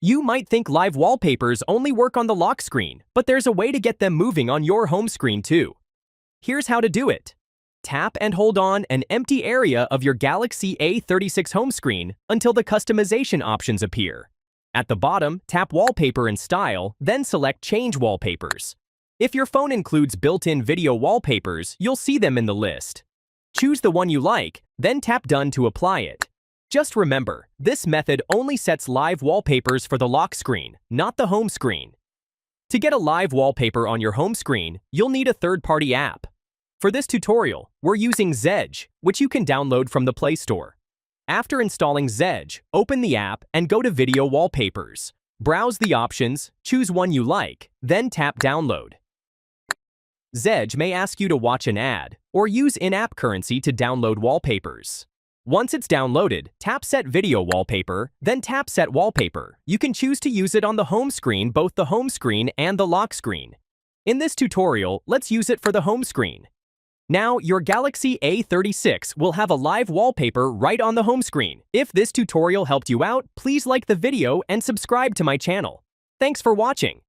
You might think live wallpapers only work on the lock screen, but there's a way to get them moving on your home screen too. Here's how to do it. Tap and hold on an empty area of your Galaxy A36 home screen until the customization options appear. At the bottom, tap Wallpaper and Style, then select Change Wallpapers. If your phone includes built-in video wallpapers, you'll see them in the list. Choose the one you like, then tap Done to apply it. Just remember, this method only sets live wallpapers for the lock screen, not the home screen. To get a live wallpaper on your home screen, you'll need a third-party app. For this tutorial, we're using Zedge, which you can download from the Play Store. After installing Zedge, open the app and go to Video Wallpapers. Browse the options, choose one you like, then tap Download. Zedge may ask you to watch an ad or use in-app currency to download wallpapers. Once it's downloaded, tap Set Video Wallpaper, then tap Set Wallpaper. You can choose to use it on the home screen, both the home screen and the lock screen. In this tutorial, let's use it for the home screen. Now, your Galaxy A36 will have a live wallpaper right on the home screen. If this tutorial helped you out, please like the video and subscribe to my channel. Thanks for watching.